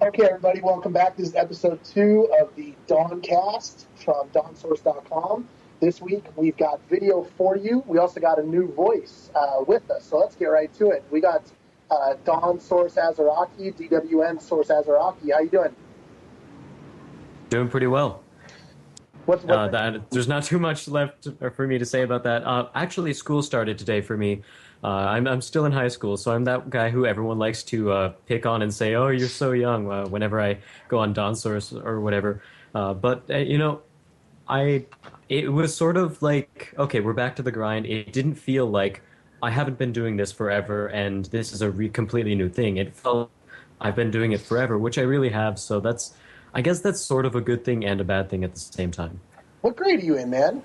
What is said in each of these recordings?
Okay, everybody, welcome back. This is episode 2 of the Dawncast from DwnTheSource.com. This week, we've got video for you. We also got a new voice with us, so let's get right to it. We got DwnSourceAzaraki, DwnSourceAzaraki. How you doing? Doing pretty well. There's not too much left for me to say about that. Actually, school started today for me. I'm still in high school, so I'm that guy who everyone likes to pick on and say, "Oh, you're so young." Whenever I go on Dawnsource or whatever, it was sort of like, okay, we're back to the grind. It didn't feel like I haven't been doing this forever, and this is a completely new thing. It felt I've been doing it forever, which I really have. So I guess that's sort of a good thing and a bad thing at the same time. What grade are you in, man?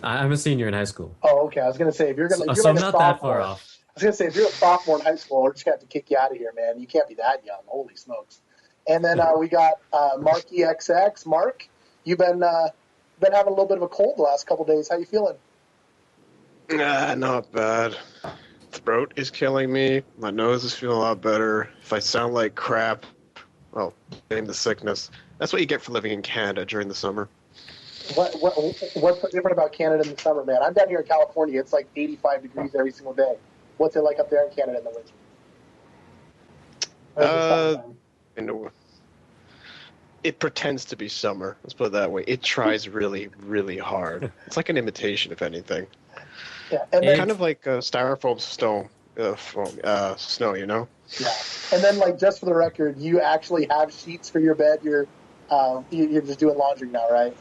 I'm a senior in high school. Oh, okay. I was gonna say if you're So like I'm a not sophomore, that far off. I was gonna say if you're a sophomore in high school, we're just gonna have to kick you out of here, man. You can't be that young. Holy smokes! And then we got MaryXx. Mark, you've been having a little bit of a cold the last couple days. How you feeling? Not bad. Throat is killing me. My nose is feeling a lot better. If I sound like crap, well, blame the sickness. That's what you get for living in Canada during the summer. What's different about Canada in the summer, man? I'm down here in California. It's like 85 degrees every single day. What's it like up there in Canada in the winter? It pretends to be summer. Let's put it that way. It tries really, really hard. It's like an imitation, if anything. Yeah, and then, kind of like styrofoam snow, you know? Yeah, and then like just for the record, you actually have sheets for your bed. You're just doing laundry now, right?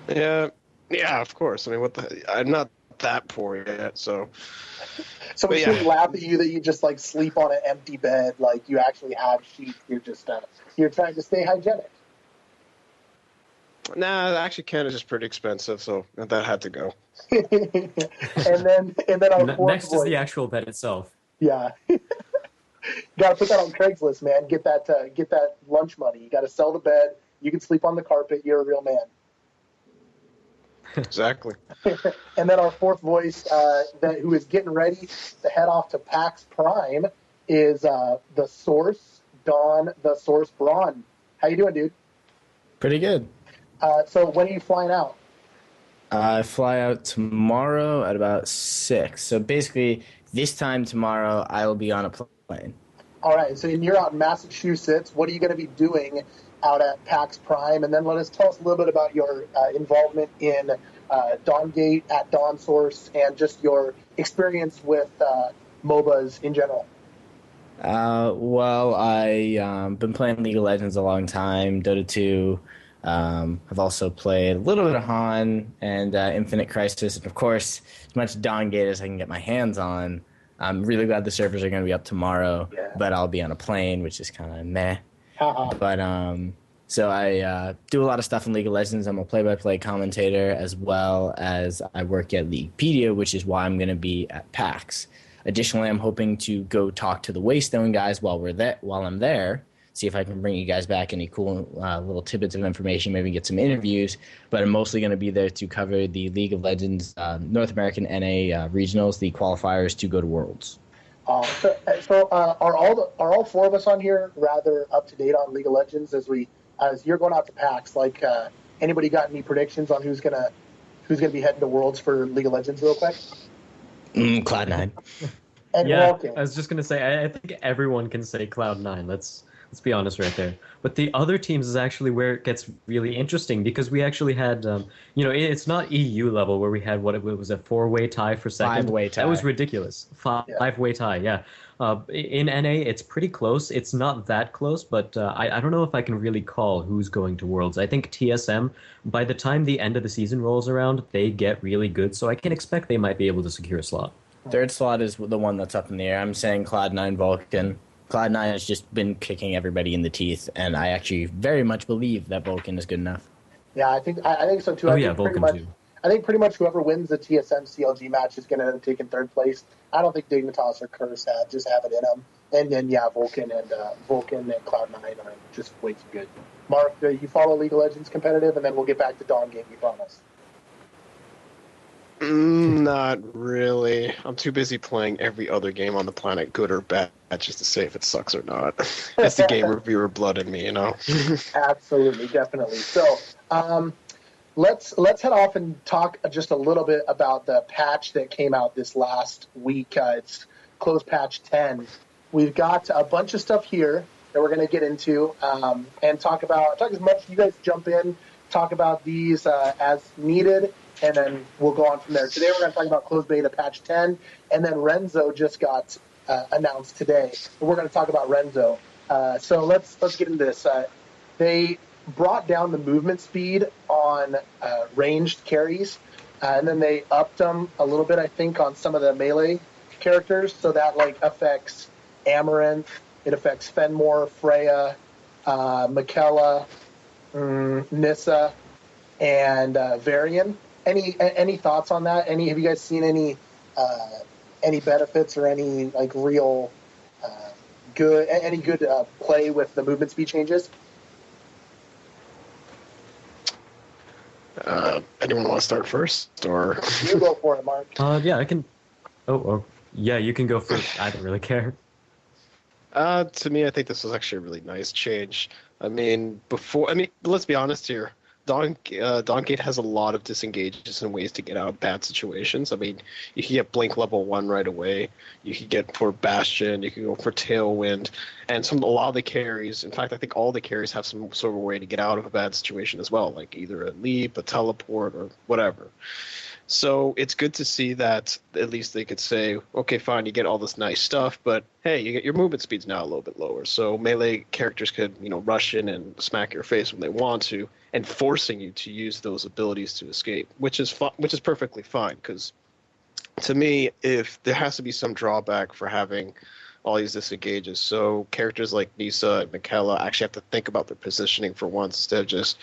Yeah, of course. I mean, I'm not that poor yet, so. So we shouldn't laugh at you that you just like sleep on an empty bed. Like you actually have sheets. You're just you're trying to stay hygienic. Nah, actually, Canada's just pretty expensive, so that had to go. and then our fourth next voice. is the actual bed itself. Yeah. Got to put that on Craigslist, man. Get that lunch money. You got to sell the bed. You can sleep on the carpet. You're a real man. Exactly. And then our fourth voice, who is getting ready to head off to PAX Prime, is the Source, DwnTheSource Braun. How you doing, dude? Pretty good. So when are you flying out? I fly out tomorrow at about 6. So basically, this time tomorrow, I will be on a plane. All right. So you're out in Massachusetts. What are you going to be doing out at PAX Prime? And then tell us a little bit about your involvement in Dawngate at Dawnsource and just your experience with MOBAs in general. Well, I've been playing League of Legends a long time, Dota 2. I've also played a little bit of Han and Infinite Crisis, and of course, as much Dawngate as I can get my hands on. I'm really glad the servers are going to be up tomorrow, but I'll be on a plane, which is kind of meh. But so I do a lot of stuff in League of Legends. I'm a play-by-play commentator, as well as I work at Leaguepedia, which is why I'm going to be at PAX. Additionally, I'm hoping to go talk to the Waystone guys while I'm there. See if I can bring you guys back any cool little tidbits of information, maybe get some interviews. But I'm mostly going to be there to cover the League of Legends North American NA regionals, the qualifiers to go to Worlds. So are all four of us on here rather up to date on League of Legends as you're going out to PAX? Like anybody got any predictions on who's gonna be heading to Worlds for League of Legends real quick? Cloud9. And yeah, Vulcan. I was just gonna say I think everyone can say Cloud9. Let's be honest right there. But the other teams is actually where it gets really interesting because we actually had, it's not EU level where we had what it was a 4-way tie for second. 5-way tie. That was ridiculous. Five-way tie, yeah. In NA, it's pretty close. It's not that close, but I don't know if I can really call who's going to Worlds. I think TSM, by the time the end of the season rolls around, they get really good, so I can expect they might be able to secure a slot. Third slot is the one that's up in the air. I'm saying Cloud9 Vulcan. Cloud9 has just been kicking everybody in the teeth, and I actually very much believe that Vulcan is good enough. Yeah, I think so too. Vulcan too. I think pretty much whoever wins the TSM CLG match is going to end up taking third place. I don't think Dignitas or Curse just have it in them. And then Vulcan and Cloud9 are just way too good. Mark, you follow League of Legends competitive, and then we'll get back to Dawngate, we promise. Not really. I'm too busy playing every other game on the planet, good or bad, just to say if it sucks or not. It's the game reviewer blood in me, you know? Absolutely, definitely. So, let's head off and talk just a little bit about the patch that came out this last week. It's closed patch 10. We've got a bunch of stuff here that we're going to get into and talk as much. You guys jump in, talk about these as needed, and then we'll go on from there. Today we're going to talk about closed beta patch 10, and then Renzo just got announced today. We're going to talk about Renzo. So let's get into this. They brought down the movement speed on ranged carries, and then they upped them a little bit, I think, on some of the melee characters. So that affects Amaranth, it affects Fenmore, Freya, Michaela, Nissa, and Varian. Any thoughts on that? Have you guys seen any benefits or any real good play with the movement speed changes? Anyone want to start first, or you go for it, Mark? Yeah, I can. Yeah, you can go first. I don't really care. To me, I think this was actually a really nice change. Let's be honest here. Dawngate has a lot of disengages and ways to get out of bad situations. I mean, you can get Blink level 1 right away. You can get for Bastion. You can go for Tailwind. And a lot of the carries, in fact, I think all the carries have some sort of way to get out of a bad situation as well, like either a leap, a teleport, or whatever. So it's good to see that at least they could say, okay, fine, you get all this nice stuff, but hey, you get your movement speed's now a little bit lower. So melee characters could, rush in and smack your face when they want to, and forcing you to use those abilities to escape, which is perfectly fine. Because to me, if there has to be some drawback for having all these disengages, so characters like Nissa and Michaela actually have to think about their positioning for once instead of just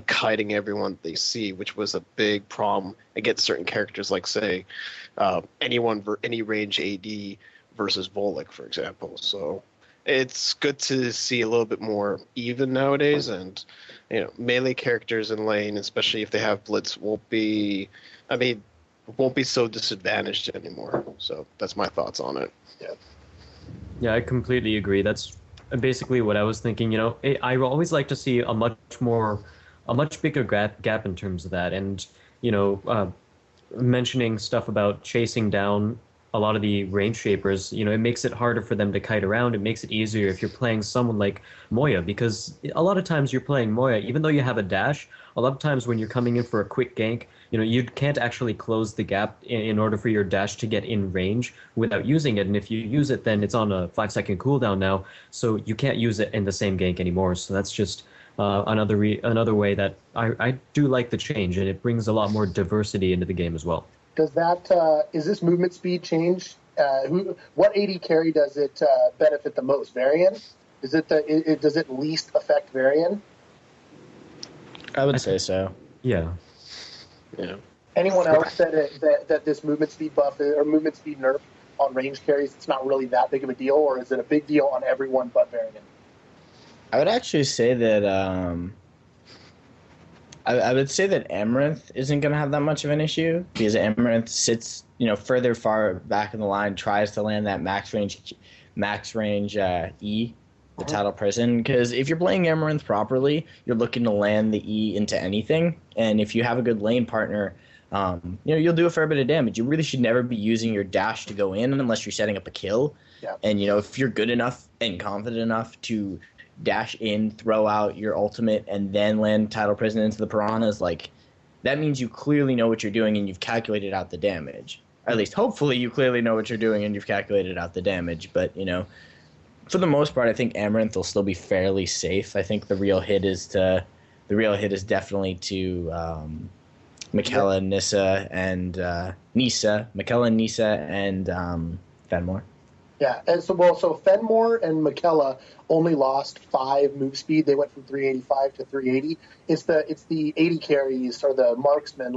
kiting everyone they see, which was a big problem against certain characters like, say, any range AD versus Volek, for example. So it's good to see a little bit more even nowadays, and melee characters in lane, especially if they have Blitz, won't be so disadvantaged anymore. So that's my thoughts on it. Yeah, I completely agree. That's basically what I was thinking. I always like to see a much bigger gap in terms of that. And, mentioning stuff about chasing down a lot of the range shapers, it makes it harder for them to kite around. It makes it easier if you're playing someone like Moya, because a lot of times you're playing Moya, even though you have a dash, a lot of times when you're coming in for a quick gank, you can't actually close the gap in order for your dash to get in range without using it. And if you use it, then it's on a 5-second cooldown now, so you can't use it in the same gank anymore. So that's just another way that I do like the change, and it brings a lot more diversity into the game as well. Does that is this movement speed change? What AD carry does it benefit the most? Varian? Is it does it least affect Varian? I would say so. Yeah. Anyone else that this movement speed buff or movement speed nerf on range carries, it's not really that big of a deal, or is it a big deal on everyone but Varian? I would actually say that I would say that Amaranth isn't going to have that much of an issue, because Amaranth sits further far back in the line, tries to land that max range E, the Tidal Prison. Because if you're playing Amaranth properly, you're looking to land the E into anything, and if you have a good lane partner, you'll do a fair bit of damage. You really should never be using your dash to go in unless you're setting up a kill. Yeah. And if you're good enough and confident enough to dash in, throw out your ultimate, and then land Tidal Prison into the Piranhas, that means you clearly know what you're doing and you've calculated out the damage. Or at least, hopefully, you clearly know what you're doing and you've calculated out the damage. But, for the most part, I think Amaranth will still be fairly safe. I think the real hit is definitely to Michaela, Nissa, and Fenmore. Yeah, and so Fenmore and Michaela only lost 5 move speed. They went from 385 to 380. It's the 80 carries or the marksmen.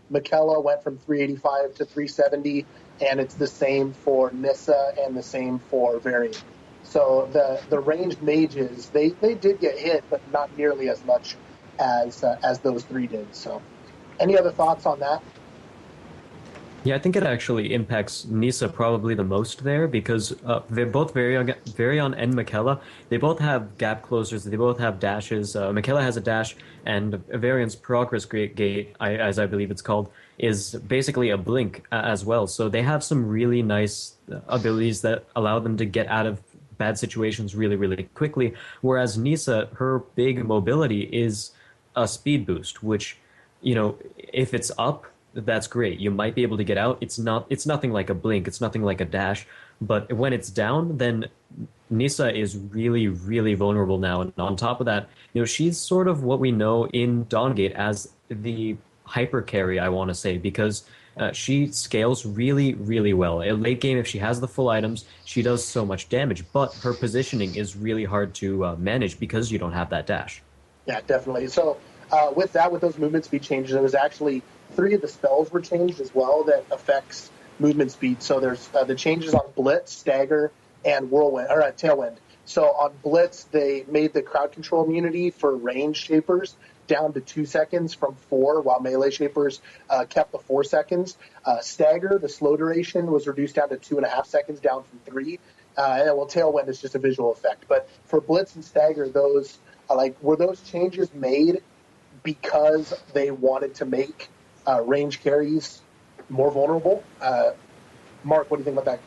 Michaela went from 385 to 370, and it's the same for Nissa and the same for Varian. So the ranged mages, they did get hit, but not nearly as much as those 3 did. So, any other thoughts on that? Yeah, I think it actually impacts Nisa probably the most there because they're both Varian and Michaela. They both have gap closers. They both have dashes. Michaela has a dash, and Varian's progress gate, as I believe it's called, is basically a blink as well. So they have some really nice abilities that allow them to get out of bad situations really, really quickly. Whereas Nisa, her big mobility is a speed boost, which, if it's up, that's great. You might be able to get out. It's nothing like a blink. It's nothing like a dash. But when it's down, then Nisa is really, really vulnerable now. And on top of that, she's sort of what we know in Dawngate as the hyper carry, I want to say, because she scales really, really well. In late game, if she has the full items, she does so much damage. But her positioning is really hard to manage because you don't have that dash. Yeah, definitely. So with those movement speed changes, there was actually 3 of the spells were changed as well that affects movement speed. So there's the changes on Blitz, Stagger, and Tailwind. So on Blitz, they made the crowd control immunity for range shapers down to 2 seconds from 4, while melee shapers kept the 4 seconds. Stagger, the slow duration, was reduced down to 2.5 seconds, down from 3. Tailwind is just a visual effect. But for Blitz and Stagger, those were those changes made because they wanted to make range carries more vulnerable? Mark, what do you think about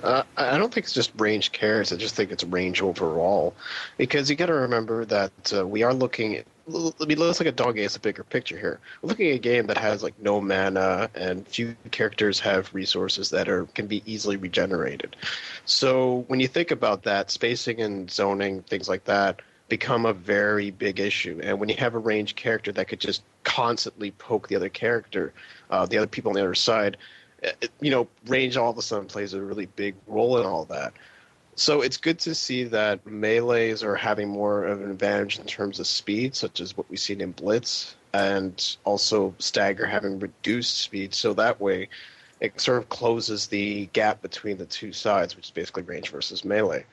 that? I don't think it's just range carries. I just think it's range overall, because you got to remember that we are looking at. Let's look at Dawngate as a bigger picture here. We're looking at a game that has no mana, and few characters have resources that can be easily regenerated. So when you think about that, spacing and zoning, things like that, become a very big issue. And when you have a ranged character that could just constantly poke the other character, the other people on the other side, range all of a sudden plays a really big role in all that. So it's good to see that melees are having more of an advantage in terms of speed, such as what we've seen in Blitz, and also Stagger having reduced speed. So that way it sort of closes the gap between the two sides, which is basically range versus melee.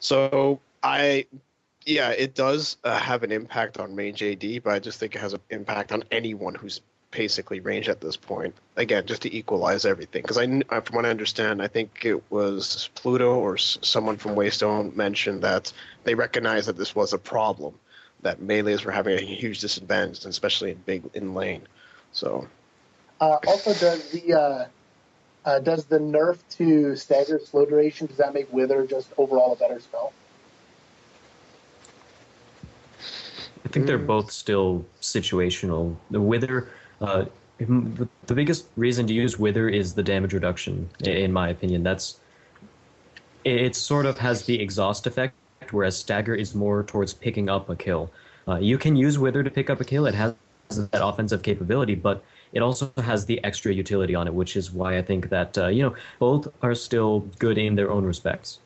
So it does have an impact on range AD, but I just think it has an impact on anyone who's basically range at this point. Again, just to equalize everything. Because from what I understand, I think it was Pluto or someone from Waystone mentioned that they recognized that this was a problem, that melees were having a huge disadvantage, especially in lane. So. Also, does the nerf to Stagger slow duration, does that make Wither just overall a better spell? I think they're both still situational. The Wither, the biggest reason to use Wither is the damage reduction, in my opinion. It sort of has the exhaust effect, whereas Stagger is more towards picking up a kill. You can use Wither to pick up a kill. It has that offensive capability, but it also has the extra utility on it, which is why I think that both are still good in their own respects.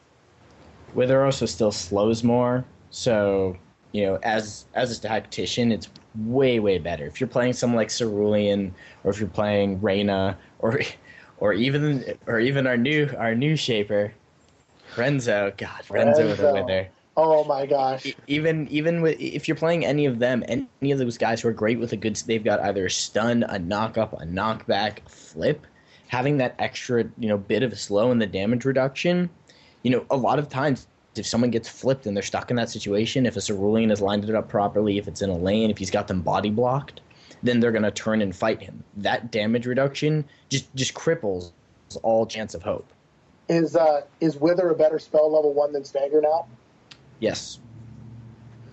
Wither also still slows more, so as a tactician, it's way better. If you're playing someone like Cerulean, or if you're playing Reyna, or even our new shaper, Renzo. God, Renzo with a Wither. Oh my gosh. Even if you're playing any of them, any of those guys who are great with they've got either a stun, a knock up, a knockback, flip. Having that extra bit of slow and the damage reduction, a lot of times, if someone gets flipped and they're stuck in that situation, if a Cerulean has lined it up properly, if it's in a lane, if he's got them body blocked, then they're going to turn and fight him. That damage reduction just cripples all chance of hope. Is Wither a better spell level 1 than Stagger now? Yes.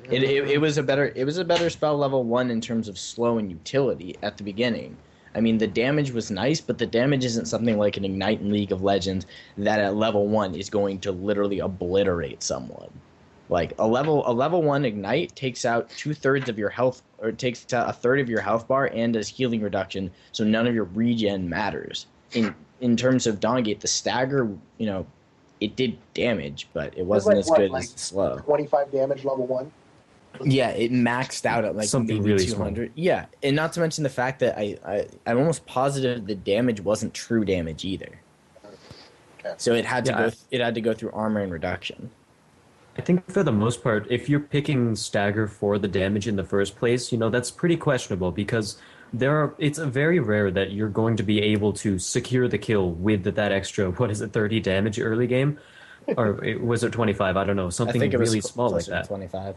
It was a better spell level 1 in terms of slow and utility at the beginning. I mean, the damage was nice, but the damage isn't something like an Ignite in League of Legends that at level 1 is going to literally obliterate someone. Like a level 1 Ignite takes out 2/3 of your health, or takes out a third of your health bar and does healing reduction, so none of your regen matters. In terms of Dawngate, the Stagger, it did damage, but it wasn't as good as the slow. 25 damage level 1. Yeah, it maxed out at something maybe really 200. Small. Yeah, and not to mention the fact that I'm almost positive the damage wasn't true damage either. Okay. So it had to go through armor and reduction. I think for the most part, if you're picking Stagger for the damage in the first place, that's pretty questionable because it's very rare that you're going to be able to secure the kill with that extra, what is it, 30 damage early game? Or was it 25? I don't know, something really small like that. 25.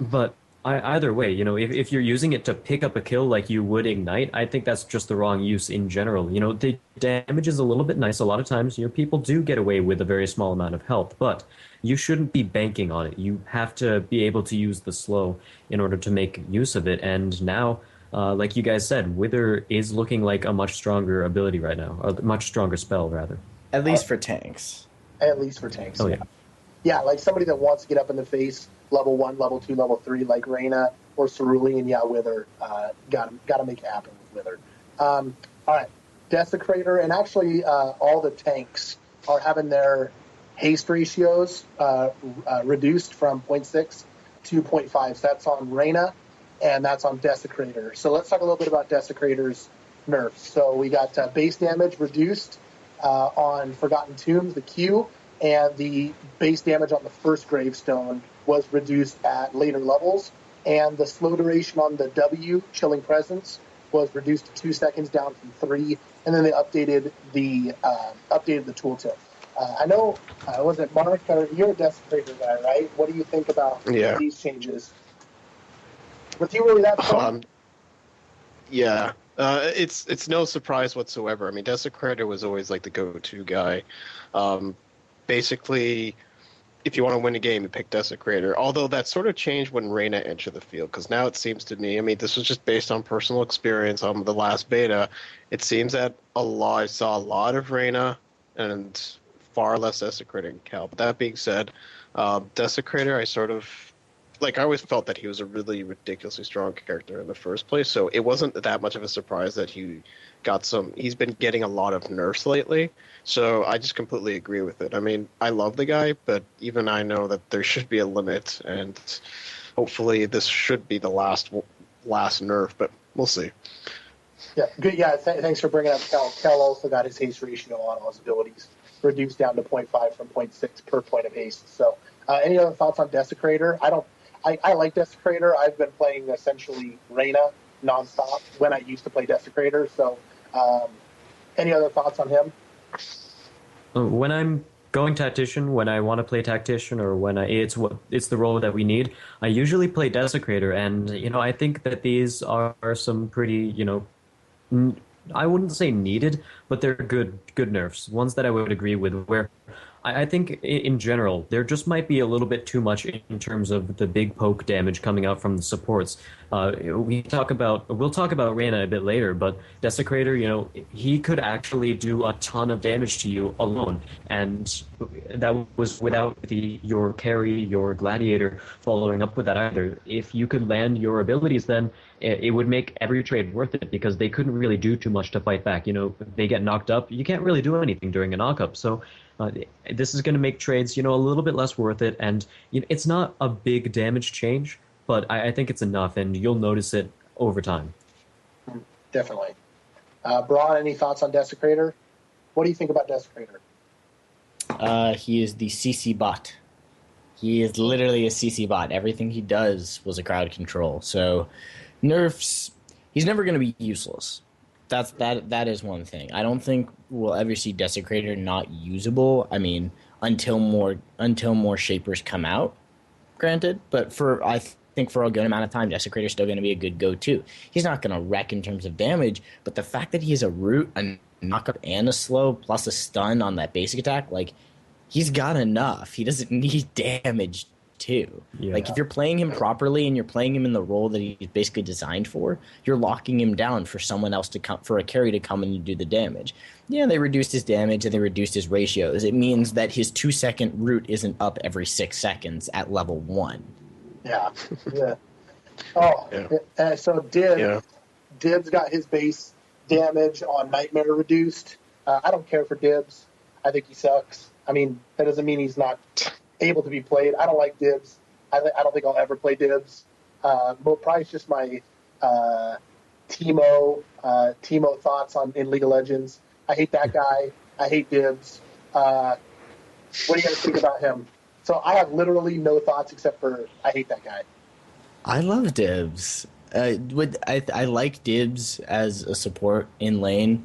But either way, if you're using it to pick up a kill like you would Ignite, I think that's just the wrong use in general. The damage is a little bit nice. A lot of times, people do get away with a very small amount of health, but you shouldn't be banking on it. You have to be able to use the slow in order to make use of it. And now, like you guys said, Wither is looking like a much stronger ability right now, or a much stronger spell, rather. At least for tanks. At least for tanks. Oh, yeah. Yeah, like somebody that wants to get up in the face, level 1, level 2, level 3, like Reyna or Cerulean, Wither, got to make it happen with Wither. All right, Desecrator, and actually all the tanks are having their haste ratios reduced from 0.6 to 0.5. So that's on Reyna, and that's on Desecrator. So let's talk a little bit about Desecrator's nerfs. So we got base damage reduced on Forgotten Tombs, the Q, and the base damage on the first gravestone was reduced at later levels, and the slow duration on the W, Chilling Presence, was reduced to 2 seconds, down from 3, and then they updated the tooltip. I know, was it Mark? You're a Desecrator guy, right? What do you think about these changes? Was he really that fun? Yeah. It's no surprise whatsoever. I mean, Desecrator was always like the go-to guy. Basically, if you want to win a game, you pick Desecrator. Although that sort of changed when Reyna entered the field, because now it seems to me, I mean, this was just based on personal experience on the last beta. It seems that I saw a lot of Reyna and far less Desecrator in Cal. But that being said, Desecrator, I always felt that he was a really ridiculously strong character in the first place, so it wasn't that much of a surprise that he's been getting a lot of nerfs lately, so I just completely agree with it. I mean, I love the guy, but even I know that there should be a limit, and hopefully this should be the last nerf, but we'll see. Yeah, good. Yeah, thanks for bringing up Kel. Kel also got his haste ratio on all his abilities reduced down to 0.5 from 0.6 per point of haste. So any other thoughts on Desecrator? I like Desecrator. I've been playing essentially Reyna nonstop when I used to play Desecrator. So, any other thoughts on him? When I'm going Tactician, when I want to play Tactician, or when it's the role that we need, I usually play Desecrator, and I think that these are some pretty I wouldn't say needed, but they're good nerfs. Ones that I would agree with. Where I think in general there just might be a little bit too much in terms of the big poke damage coming out from the supports. We'll talk about Reyna a bit later, but Desecrator, he could actually do a ton of damage to you alone, and that was without your carry, your gladiator following up with that either. If you could land your abilities, then it would make every trade worth it, because they couldn't really do too much to fight back. If they get knocked up, you can't really do anything during a knock-up. So this is going to make trades, a little bit less worth it. And it's not a big damage change, but I think it's enough, and you'll notice it over time. Definitely. Braun, any thoughts on Desecrator? What do you think about Desecrator? He is the CC bot. He is literally a CC bot. Everything he does was a crowd control. So nerfs, he's never going to be useless. That is one thing. I don't think we'll ever see Desecrator not usable. I mean, until more shapers come out, granted. But I think for a good amount of time, Desecrator's still going to be a good go-to. He's not going to wreck in terms of damage, but the fact that he has a root, a knock-up, and a slow, plus a stun on that basic attack, he's got enough. He doesn't need damage too. Yeah. If you're playing him properly and you're playing him in the role that he's basically designed for, you're locking him down for someone else to come, for a carry to come and do the damage. Yeah, they reduced his damage and they reduced his ratios. It means that his 2-second root isn't up every 6 seconds at level 1. Yeah. Yeah. Oh, yeah. So Dibs got his base damage on Nightmare reduced. I don't care for Dibs. I think he sucks. I mean, that doesn't mean he's not able to be played. I don't like Dibs. I don't think I'll ever play Dibs. But probably it's just my Teemo thoughts in League of Legends. I hate that guy. I hate Dibs. What do you guys think about him? So I have literally no thoughts except for I hate that guy. I love Dibs. I like Dibs as a support in lane.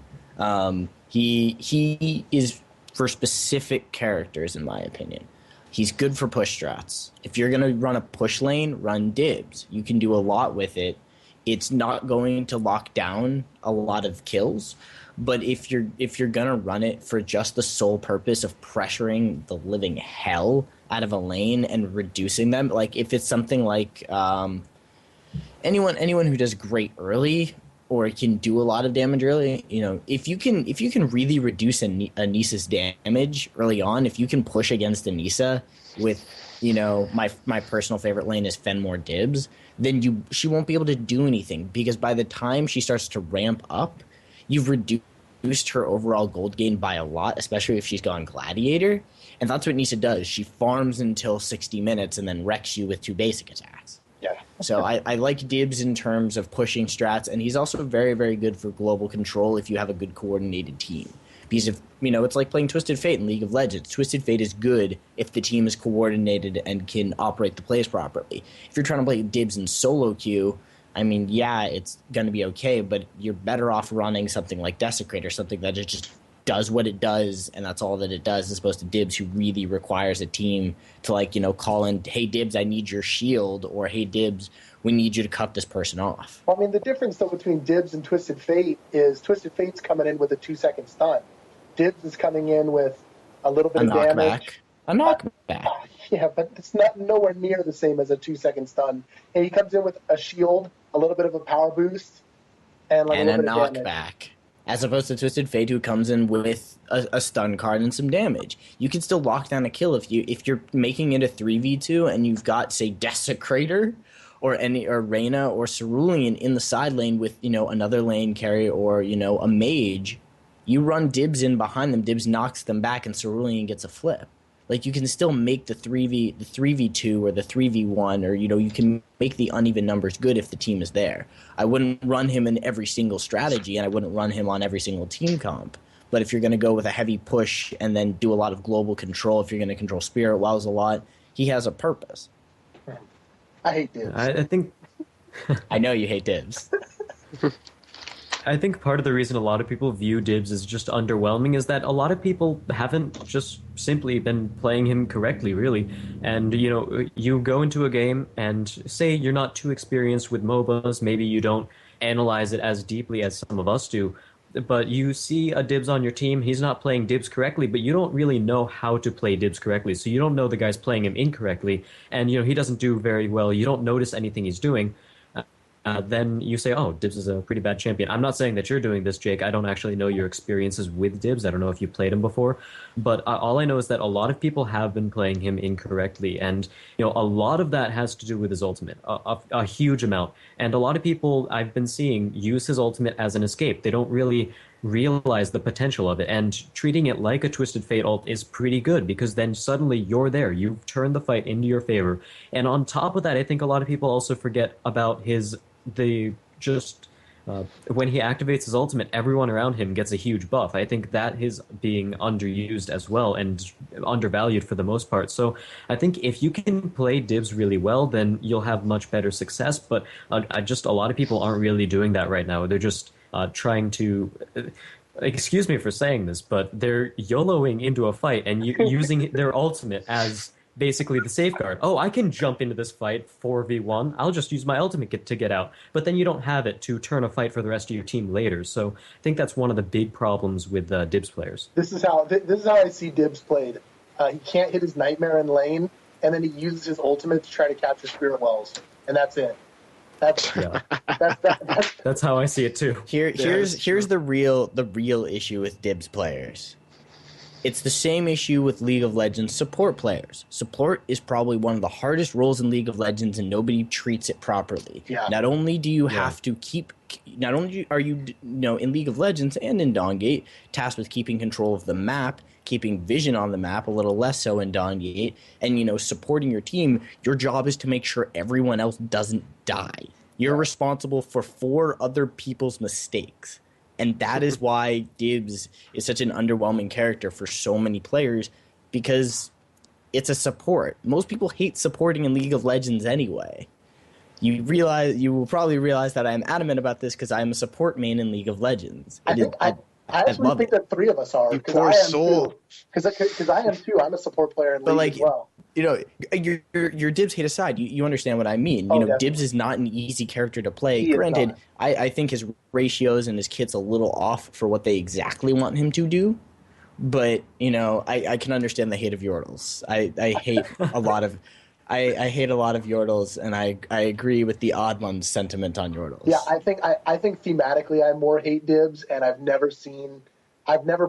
He is for specific characters, in my opinion. He's good for push strats. If you're gonna run a push lane, run Dibs. You can do a lot with it. It's not going to lock down a lot of kills, but if you're gonna run it for just the sole purpose of pressuring the living hell out of a lane and reducing them, like if it's something like anyone who does great early or can do a lot of damage early, if you can really reduce Anissa's damage early on, if you can push against Anissa with, my personal favorite lane is Fenmore Dibs, then she won't be able to do anything, because by the time she starts to ramp up, you've reduced her overall gold gain by a lot, especially if she's gone Gladiator, and that's what Anissa does. She farms until 60 minutes and then wrecks you with 2 basic attacks. Yeah. So I like Dibs in terms of pushing strats, and he's also very, very good for global control if you have a good coordinated team. Because if it's like playing Twisted Fate in League of Legends. Twisted Fate is good if the team is coordinated and can operate the plays properly. If you're trying to play Dibs in solo queue, it's going to be okay, but you're better off running something like Desecrate or something that just does what it does, and that's all that it does, as opposed to Dibs, who really requires a team to call in, hey Dibs, I need your shield, or hey Dibs, we need you to cut this person off. Well, the difference though between Dibs and Twisted Fate is Twisted Fate's coming in with a 2-second stun. Dibs is coming in with a little bit of damage. A knockback. Yeah, but it's not nowhere near the same as a 2-second stun. And he comes in with a shield, a little bit of a power boost, and a little bit of knockback. Damage. As opposed to Twisted Fate, who comes in with a stun card and some damage. You can still lock down a kill if you're making it a 3v2 and you've got, say, Desecrator or Reyna or Cerulean in the side lane with another lane carry or a mage. You run Dibs in behind them, Dibs knocks them back, and Cerulean gets a flip. Like, you can still make the 3v2 or the 3v1, or you can make the uneven numbers good if the team is there. I wouldn't run him in every single strategy, and I wouldn't run him on every single team comp. But if you're going to go with a heavy push and then do a lot of global control, if you're going to control Spirit Wows a lot, he has a purpose. I hate Dibs. I think I know you hate Dibs. I think part of the reason a lot of people view Dibs as just underwhelming is that a lot of people haven't just simply been playing him correctly, really. And, you go into a game and say you're not too experienced with MOBAs, maybe you don't analyze it as deeply as some of us do, but you see a Dibs on your team, he's not playing Dibs correctly, but you don't really know how to play Dibs correctly, so you don't know the guy's playing him incorrectly, and, he doesn't do very well, you don't notice anything he's doing. Then you say, oh, Dibs is a pretty bad champion. I'm not saying that you're doing this, Jake. I don't actually know your experiences with Dibs. I don't know if you played him before. But all I know is that a lot of people have been playing him incorrectly. And, a lot of that has to do with his ultimate, a huge amount. And a lot of people I've been seeing use his ultimate as an escape. They don't really realize the potential of it. And treating it like a Twisted Fate ult is pretty good, because then suddenly you're there. You've turned the fight into your favor. And on top of that, I think a lot of people also forget about when he activates his ultimate, everyone around him gets a huge buff. I think that is being underused as well and undervalued for the most part. So I think if you can play Dibs really well, then you'll have much better success. But a lot of people aren't really doing that right now. They're just trying to... excuse me for saying this, but they're YOLOing into a fight and using their ultimate as basically the safeguard. Oh, I can jump into this fight 4v1. I'll just use my ultimate to get out. But then you don't have it to turn a fight for the rest of your team later. So I think that's one of the big problems with Dibs players. This is how I see Dibs played. He can't hit his Nightmare in lane, and then he uses his ultimate to try to capture Spirit Wells, and that's it. That's how I see it too. Here's the real issue with Dibs players. It's the same issue with League of Legends support players. Support is probably one of the hardest roles in League of Legends, and nobody treats it properly. Yeah. Not only do you have to not only are you in League of Legends and in Dawngate tasked with keeping control of the map, keeping vision on the map, a little less so in Dawngate, and supporting your team. Your job is to make sure everyone else doesn't die. You're responsible for 4 other people's mistakes. And that is why Dibs is such an underwhelming character for so many players, because it's a support. Most people hate supporting in League of Legends anyway. You will probably realize that I am adamant about this because I am a support main in League of Legends. I actually think that three of us are. You poor soul. Because I am too. I'm a support player in League as well. Your Dibs hate aside, you understand what I mean. Definitely. Dibs is not an easy character to play. Granted, I think his ratios and his kit's a little off for what they exactly want him to do. But, I can understand the hate of Yordles. I hate a lot of... I hate a lot of Yordles, and I agree with the odd one's sentiment on Yordles. Yeah, I think thematically I more hate Dibs, and I've never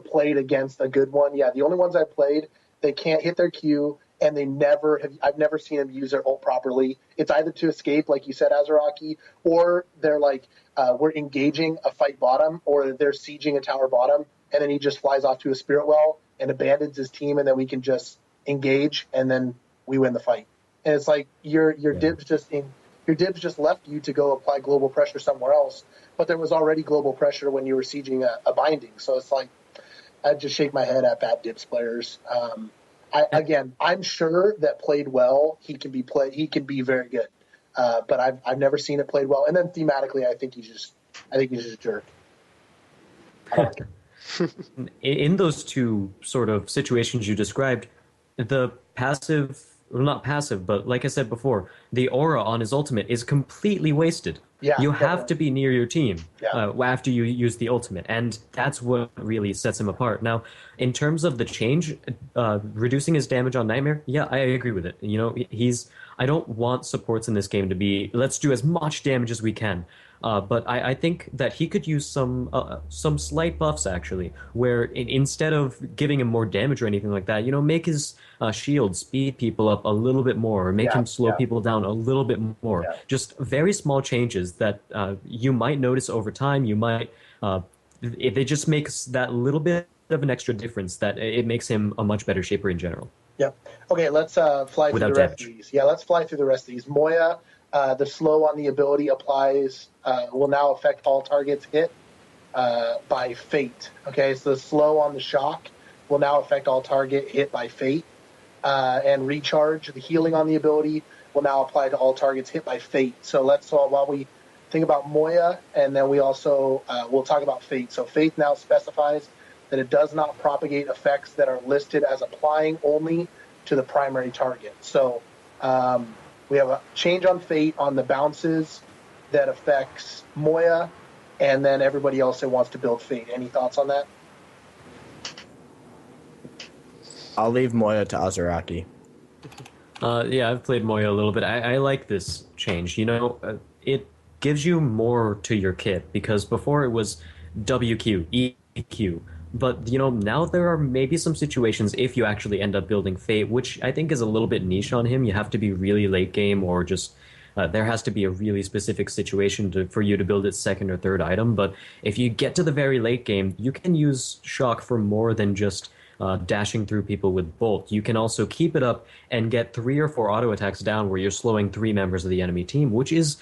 played against a good one. Yeah, the only ones I've played, they can't hit their Q, and I've never seen them use their ult properly. It's either to escape, like you said, Azaraki, or they're like, we're engaging a fight bottom, or they're sieging a tower bottom, and then he just flies off to a spirit well and abandons his team, and then we can just engage, and then we win the fight. And it's like your Dibs just left you to go apply global pressure somewhere else, but there was already global pressure when you were sieging a binding. So it's like I just shake my head at bad Dibs players. I'm sure that played well, he can be very good, but I've never seen it played well. And then thematically, I think he's just a jerk. In those two sort of situations you described, the passive. Well, not passive, but like I said before, the aura on his ultimate is completely wasted. Yeah, you have to be near your team after you use the ultimate, and that's what really sets him apart. Now, in terms of the change, reducing his damage on Nightmare, yeah, I agree with it. I don't want supports in this game to be, let's do as much damage as we can. But I think that he could use some slight buffs, actually, where instead of giving him more damage or anything like that, make his shield speed people up a little bit more, or make him slow people down a little bit more. Yeah. Just very small changes that you might notice over time. You might, it just makes that little bit of an extra difference that it makes him a much better shaper in general. Yeah. Okay, let's fly through the rest of these. Yeah, let's fly through the rest of these. Moya, the slow on the ability applies, will now affect all targets hit by Fate. Okay, so the slow on the shock will now affect all target hit by Fate. And recharge, the healing on the ability, will now apply to all targets hit by Fate. So while we think about Moya, and then we also we'll talk about Fate. So Fate now specifies that it does not propagate effects that are listed as applying only to the primary target. So we have a change on Fate on the bounces that affects Moya, and then everybody else that wants to build Fate. Any thoughts on that? I'll leave Moya to Azaraki. Yeah, I've played Moya a little bit. I like this change. It gives you more to your kit, because before it was WQ, EQ. But, now there are maybe some situations if you actually end up building Fate, which I think is a little bit niche on him. You have to be really late game, or just there has to be a really specific situation for you to build its second or third item. But if you get to the very late game, you can use Shock for more than just dashing through people with Bolt. You can also keep it up and get 3 or 4 auto attacks down where you're slowing 3 members of the enemy team, which is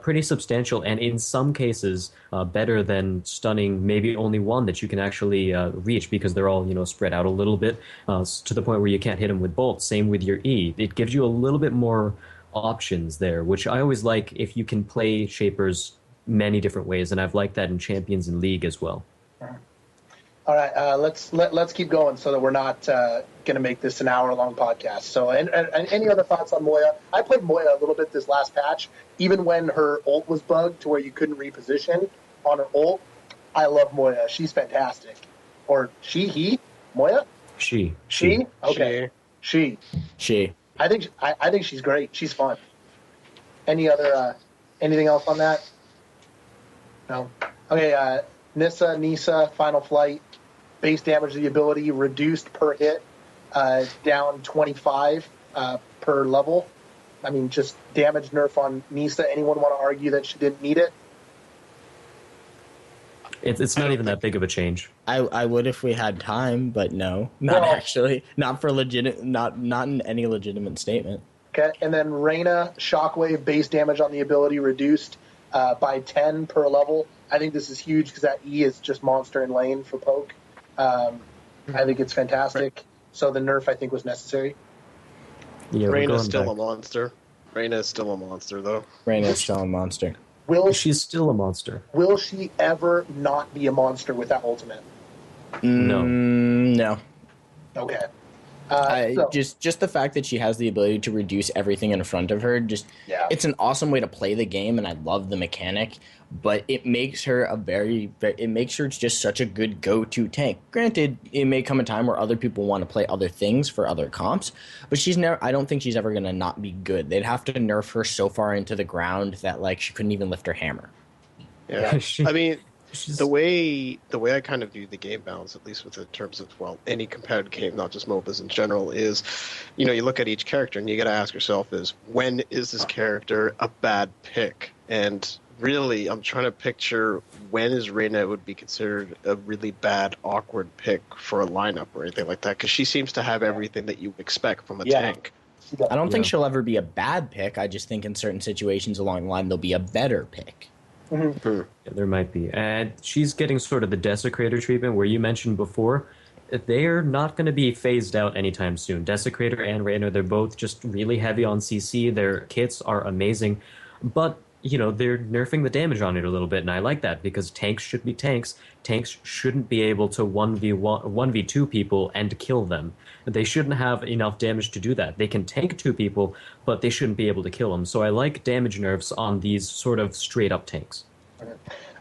pretty substantial, and in some cases better than stunning maybe only one that you can actually reach, because they're all spread out a little bit to the point where you can't hit them with Bolt. Same with your E. It gives you a little bit more options there, which I always like if you can play Shapers many different ways, and I've liked that in Champions and League as well. All right, let's keep going so that we're not going to make this an hour-long podcast. So, and any other thoughts on Moya? I played Moya a little bit this last patch, even when her ult was bugged to where you couldn't reposition on her ult. I love Moya. She's fantastic. Or he? Moya? She. Okay. She. I think she's great. She's fun. Anything else on that? No. Okay. Nisa, Final Flight. Base damage of the ability reduced per hit, down 25 per level. I mean, just damage nerf on Nisa. Anyone want to argue that she didn't need it? It's not even that big of a change. I would if we had time, but no, actually. Not for not in any legitimate statement. Okay, and then Reyna, Shockwave, base damage on the ability reduced by 10 per level. I think this is huge because that E is just monster in lane for poke. I think it's fantastic. So the nerf, I think, was necessary. Yeah, Reyna's still a monster. Reyna is still a monster, though. Reyna is still a monster. She's still a monster. Will she ever not be a monster with that ultimate? No. Okay. Just the fact that she has the ability to reduce everything in front of her, it's an awesome way to play the game, and I love the mechanic. But it makes her it's just such a good go-to tank. Granted, it may come a time where other people want to play other things for other comps, but I don't think she's ever gonna not be good. They'd have to nerf her so far into the ground that like she couldn't even lift her hammer. Yeah, I mean. The way I kind of view the game balance, at least in terms of any competitive game, not just MOBAs in general, is, you look at each character and you got to ask yourself when is this character a bad pick? And really, I'm trying to picture when is Reyna would be considered a really bad, awkward pick for a lineup or anything like that, because she seems to have everything that you expect from a tank. I don't think she'll ever be a bad pick. I just think in certain situations along the line, there'll be a better pick. Mm-hmm. Yeah, there might be. And she's getting sort of the Desecrator treatment where you mentioned before. They're not going to be phased out anytime soon. Desecrator and Reyna, they're both just really heavy on CC. Their kits are amazing. But, they're nerfing the damage on it a little bit, and I like that because tanks should be tanks. Tanks shouldn't be able to 1v2 people and kill them. They shouldn't have enough damage to do that. They can tank 2 people, but they shouldn't be able to kill them. So I like damage nerfs on these sort of straight-up tanks.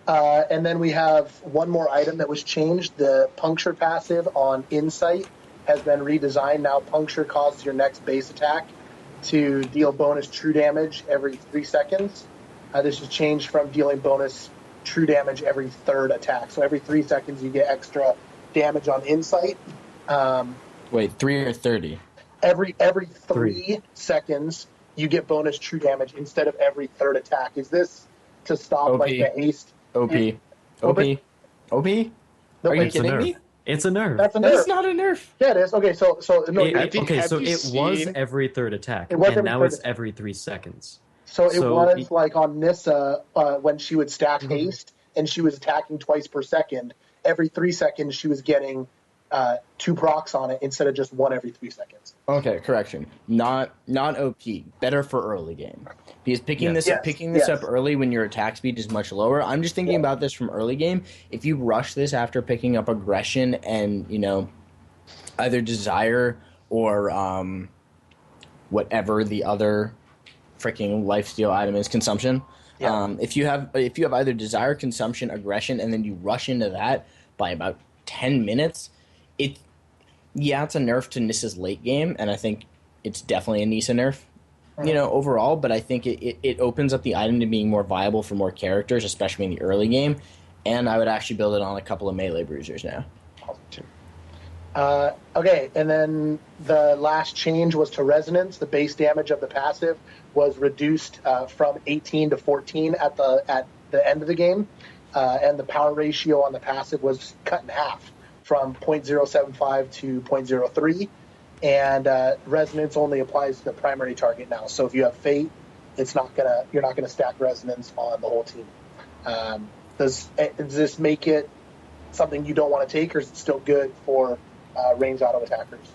And then we have one more item that was changed. The Puncture passive on Insight has been redesigned. Now Puncture causes your next base attack to deal bonus true damage every 3 seconds. This is changed from dealing bonus true damage every third attack. So every 3 seconds you get extra damage on Insight. Wait, 3 or 30? Every 3 seconds you get bonus true damage instead of every third attack. Is this to stop OP. like the haste? OP. No, Are you kidding me? It's a nerf. That's a nerf. That's not a nerf. Yeah, it is. Okay, so no. It was every third attack, and now it's every 3 seconds. So it was like on Nissa when she would stack haste and she was attacking twice per second. Every 3 seconds she was getting 2 procs on it instead of just 1 every 3 seconds. Okay, correction. Not OP. Better for early game. Because picking this up early when your attack speed is much lower. I'm just thinking about this from early game. If you rush this after picking up aggression and, either desire or whatever the other freaking lifesteal item is, consumption. Yeah. If you have either desire, consumption, aggression, and then you rush into that by about 10 minutes, it's a nerf to Nissa's late game, and I think it's definitely a Nissa nerf, overall, but I think it opens up the item to being more viable for more characters, especially in the early game, and I would actually build it on a couple of melee bruisers now. Okay, and then the last change was to Resonance. The base damage of the passive was reduced from 18 to 14 at the end of the game, and the power ratio on the passive was cut in half from 0.075 to 0.03, and Resonance only applies to the primary target now. So if you have Fate, you're not gonna stack Resonance on the whole team. Does this make it something you don't want to take, or is it still good for range auto attackers?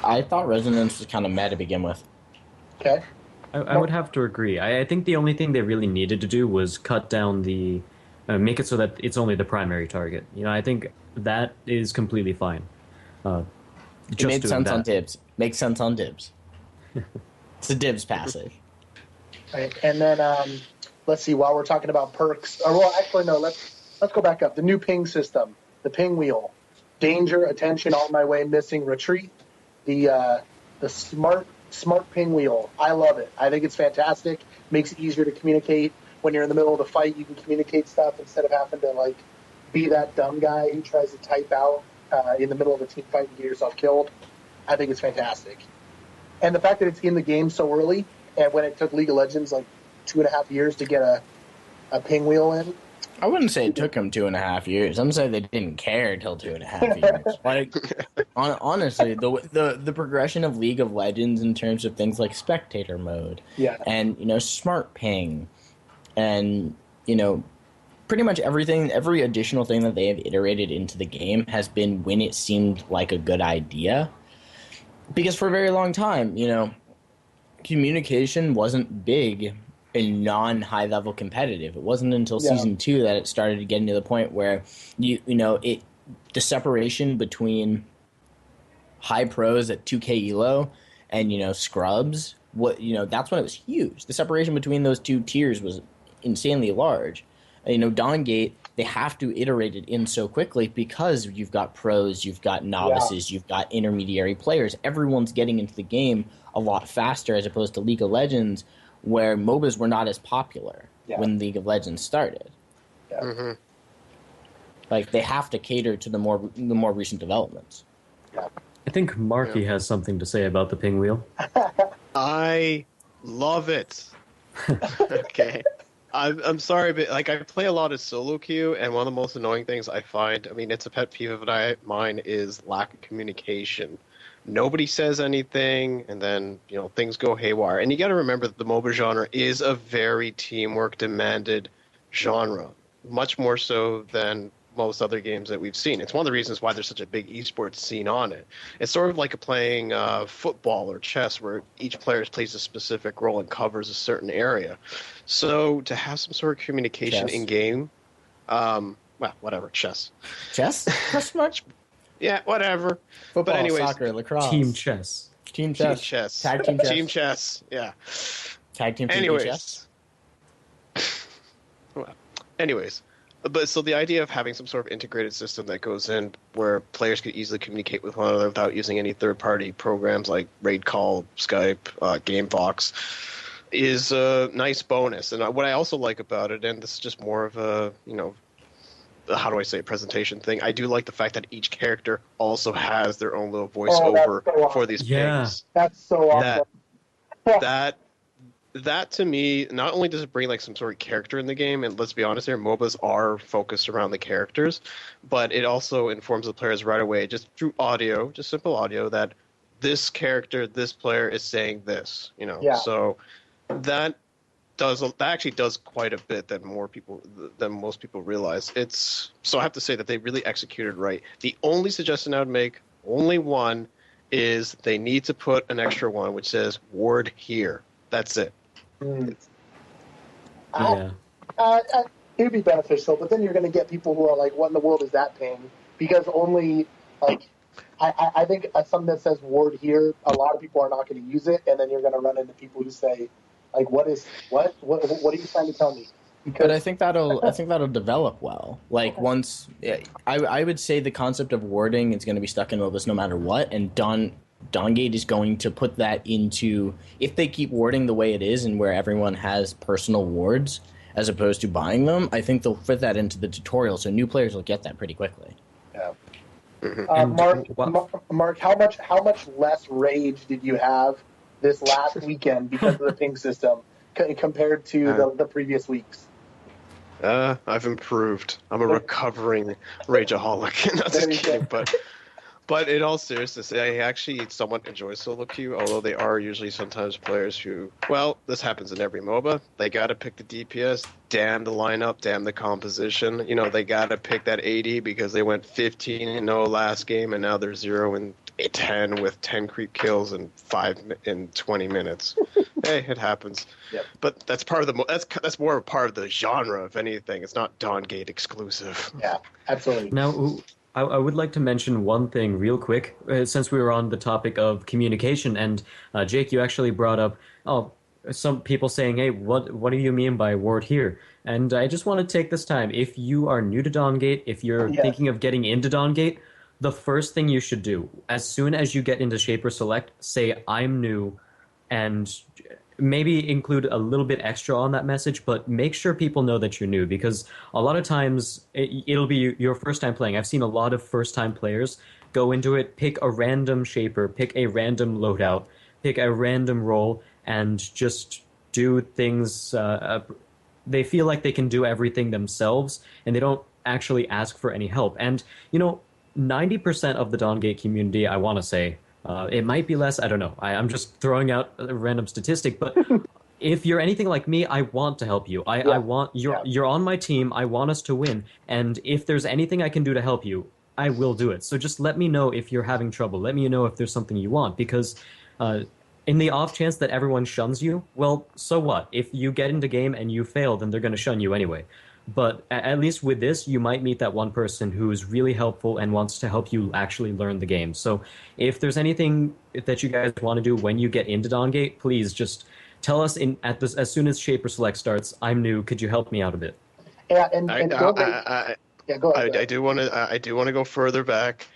I thought Resonance was kind of meh to begin with. Okay. I would have to agree. I think the only thing they really needed to do was cut down make it so that it's only the primary target. I think that is completely fine. It made sense on dibs. Makes sense on dibs. It's a dibs passive. Right. And then let's see. While we're talking about perks, let's go back up. The new ping system, the ping wheel, danger, attention, on my way, missing, retreat. The smart ping wheel. I love it. I think it's fantastic. Makes it easier to communicate. When you're in the middle of the fight, you can communicate stuff instead of having to be that dumb guy who tries to type out in the middle of a team fight and get yourself killed. I think it's fantastic. And the fact that it's in the game so early, and when it took League of Legends 2.5 years to get a ping wheel in. I wouldn't say it took them 2.5 years. I'm saying they didn't care until 2.5 years. Honestly, the progression of League of Legends in terms of things like spectator mode, and smart ping, and pretty much every additional thing that they have iterated into the game has been when it seemed like a good idea. Because for a very long time, communication wasn't big in non-high level competitive. It wasn't until season 2 that it started getting to the point where the separation between high pros at 2K elo and scrubs, that's when it was huge. The separation between those two tiers was insanely large. Dawngate, they have to iterate it in so quickly because you've got pros, you've got novices, you've got intermediary players. Everyone's getting into the game a lot faster as opposed to League of Legends, where MOBAs were not as popular when League of Legends started. Yeah. Mm-hmm. Like, they have to cater to the more recent developments. Yeah. I think Marky has something to say about the ping wheel. I love it. Okay. I'm sorry, but I play a lot of solo queue, and one of the most annoying things I find, it's a pet peeve of mine, is lack of communication. Nobody says anything, and then things go haywire. And you got to remember that the MOBA genre is a very teamwork demanded genre, much more so than most other games that we've seen. It's one of the reasons why there's such a big esports scene on it. It's sort of like playing football or chess, where each player plays a specific role and covers a certain area. So to have some sort of communication in game, whatever, chess. Chess? Chess much? Yeah, whatever. Football, but anyways, soccer, lacrosse. Team chess. Team chess. Team chess. Tag team chess. Team chess, yeah. Tag team chess. Anyways. But so the idea of having some sort of integrated system that goes in where players could easily communicate with one another without using any third-party programs like Raid Call, Skype, GameVox is a nice bonus. And what I also like about it, and this is just more of a, how do I say, presentation thing, I do like the fact that each character also has their own little voiceover for these pings. That's so awesome. That to me, not only does it bring some sort of character in the game, and let's be honest here, MOBAs are focused around the characters, but it also informs the players right away, just through audio, just simple audio, that this character, this player is saying this, So that actually does quite a bit than most people realize. So I have to say that they really executed right. The only suggestion I would make, only one, is they need to put an extra one which says ward here. That's it. Yeah. It would be beneficial, but then you're going to get people who are like, what in the world is that ping? Because only, I think something that says ward here, a lot of people are not going to use it, and then you're going to run into people who say, what are you trying to tell me? But I think that'll develop well. Once, I would say the concept of warding is going to be stuck in MOBAs no matter what, and Dawngate is going to put that into, if they keep warding the way it is and where everyone has personal wards as opposed to buying them, I think they'll fit that into the tutorial, so new players will get that pretty quickly. Yeah. Mark, how much less rage did you have this last weekend because of the ping system compared to the previous weeks? I've improved. I'm a recovering rageaholic. Not just kidding, but in all seriousness, I actually somewhat enjoy solo queue, although they are usually sometimes players who, this happens in every MOBA. They got to pick the DPS, damn the lineup, damn the composition. They got to pick that AD because they went 15-0 last game, and now they're 0-10 with 10 creep kills in 20 minutes. Hey, it happens. Yep. But that's part of that's more a part of the genre, if anything. It's not Dawngate exclusive. Yeah, absolutely. Now, I would like to mention one thing real quick, since we were on the topic of communication, and Jake, you actually brought up, some people saying, hey, what do you mean by ward here? And I just want to take this time, if you are new to Dawngate, if you're thinking of getting into Dawngate, the first thing you should do, as soon as you get into Shaper Select, say, I'm new, and maybe include a little bit extra on that message, but make sure people know that you're new, because a lot of times it'll be your first time playing. I've seen a lot of first time players go into it, pick a random shaper, pick a random loadout, pick a random role, and just do things. They feel like they can do everything themselves, and they don't actually ask for any help. And 90% of the Dawngate community, I want to say, it might be less, I don't know. I'm just throwing out a random statistic, but if you're anything like me, I want to help you. I want you're on my team. I want us to win. And if there's anything I can do to help you, I will do it. So just let me know if you're having trouble. Let me know if there's something you want, because in the off chance that everyone shuns you, well, so what? If you get into game and you fail, then they're going to shun you anyway. But at least with this, you might meet that one person who's really helpful and wants to help you actually learn the game. So if there's anything that you guys want to do when you get into Dawngate, please just tell us as soon as Shaper Select starts, I'm new, could you help me out a bit? Yeah, go ahead. I do want to go further back.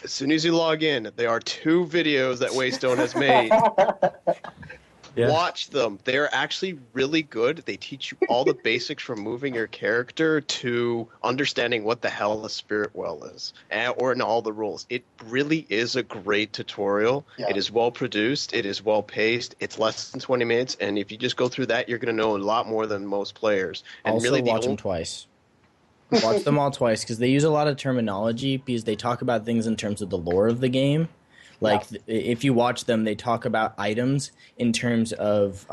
As soon as you log in, there are 2 videos that Waystone has made. Yeah. Watch them. They're actually really good. They teach you all the basics from moving your character to understanding what the hell a spirit well is, or in all the rules. It really is a great tutorial. Yeah. It is well produced. It is well paced. It's less than 20 minutes, and if you just go through that, you're going to know a lot more than most players. And also, really watch them twice. Watch them all twice, because they use a lot of terminology, because they talk about things in terms of the lore of the game. Like, if you watch them, they talk about items in terms of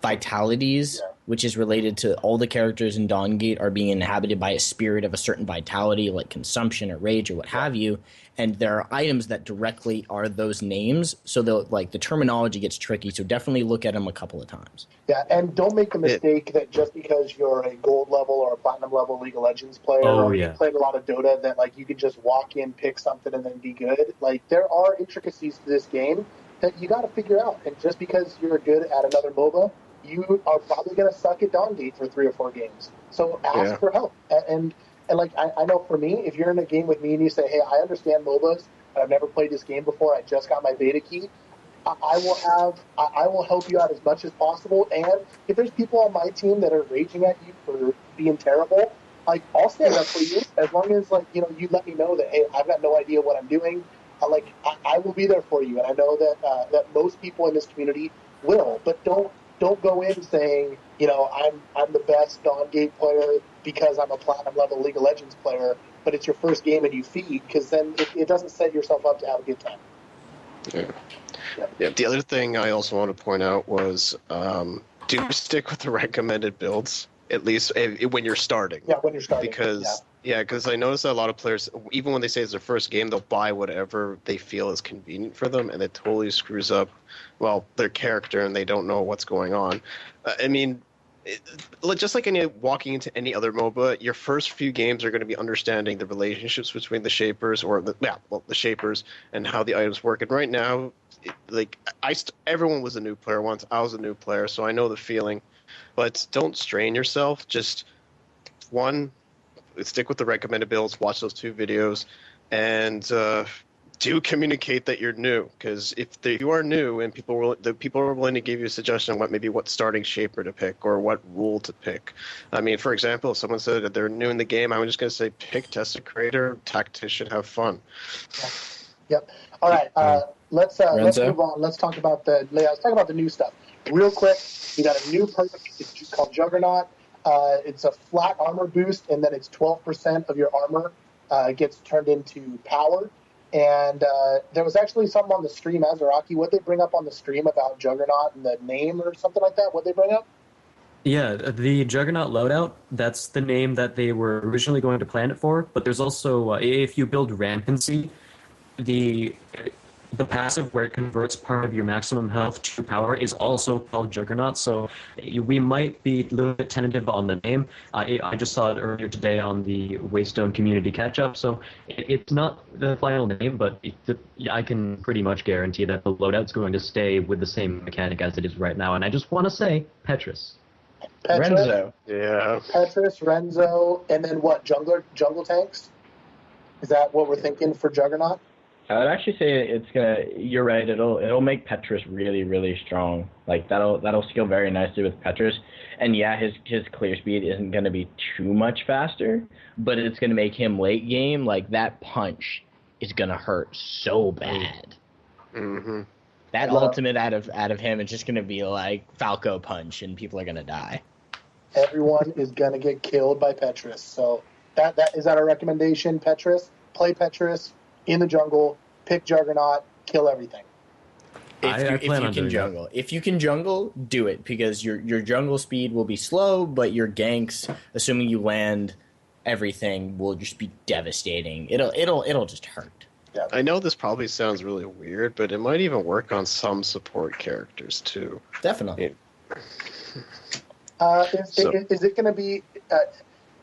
vitalities, which is related to all the characters in Dawngate are being inhabited by a spirit of a certain vitality, like consumption or rage or what have you. And there are items that directly are those names, so the terminology gets tricky. So definitely look at them a couple of times. Yeah, and don't make the mistake that just because you're a gold level or a platinum level League of Legends player, you played a lot of Dota, that like you can just walk in, pick something, and then be good. Like, there are intricacies to this game that you got to figure out. And just because you're good at another MOBA, you are probably going to suck at Dawngate for 3 or 4 games. So ask for help. And like, I know for me, if you're in a game with me and you say, hey, I understand MOBAs, but I've never played this game before, I just got my beta key, I will help you out as much as possible. And if there's people on my team that are raging at you for being terrible, like, I'll stand up for you as long as, like, you let me know that, hey, I've got no idea what I'm doing. I will be there for you. And I know that most people in this community will, but don't go in saying, I'm the best Dawngate player because I'm a platinum level League of Legends player, but it's your first game and you feed, because then it doesn't set yourself up to have a good time. Yeah. The other thing I also want to point out was do stick with the recommended builds, at least when you're starting. Yeah, when you're starting. Because I noticed that a lot of players, even when they say it's their first game, they'll buy whatever they feel is convenient for them, and it totally screws up, their character, and they don't know what's going on. Just like walking into any other MOBA, your first few games are going to be understanding the relationships between the shapers, the shapers, and how the items work. And right now, everyone was a new player once. I was a new player, so I know the feeling. But don't strain yourself. Just stick with the recommended builds, watch those 2 videos, and do communicate that you're new. Because if you are new and people are willing to give you a suggestion on what starting shaper to pick or what rule to pick. I mean, for example, if someone said that they're new in the game, I'm just going to say pick Test Creator, Tactician, have fun. Yep. All right. Let's move on. Let's talk about the new stuff real quick. We got a new perk. It's just called Juggernaut. It's a flat armor boost, and then it's 12% of your armor gets turned into power. And there was actually something on the stream, Azaraki. What they bring up on the stream about Juggernaut and the name or something like that? What they bring up? Yeah, the Juggernaut loadout, that's the name that they were originally going to plan it for. But there's also, if you build Rampancy, the passive where it converts part of your maximum health to power is also called Juggernaut. So we might be a little bit tentative on the name. I just saw it earlier today on the Waystone community catch-up. So it's not the final name, but I can pretty much guarantee that the loadout's going to stay with the same mechanic as it is right now. And I just want to say Petrus. Renzo. Yeah. Petrus, Renzo, and then what? Jungle tanks? Is that what we're thinking for Juggernaut? I would actually say it's gonna. You're right. It'll make Petrus really, really strong. Like that'll scale very nicely with Petrus. And yeah, his clear speed isn't gonna be too much faster, but it's gonna make him late game. Like that punch is gonna hurt so bad. Mm-hmm. That ultimate out of him is just gonna be like Falco punch, and people are gonna die. Everyone is gonna get killed by Petrus. So that is that a recommendation? Petrus, play Petrus. In the jungle, pick Juggernaut, kill everything. If you can jungle, do it, because your jungle speed will be slow, but your ganks, assuming you land everything, will just be devastating. It'll just hurt. Yeah. I know this probably sounds really weird, but it might even work on some support characters too. Definitely. Is it going to be?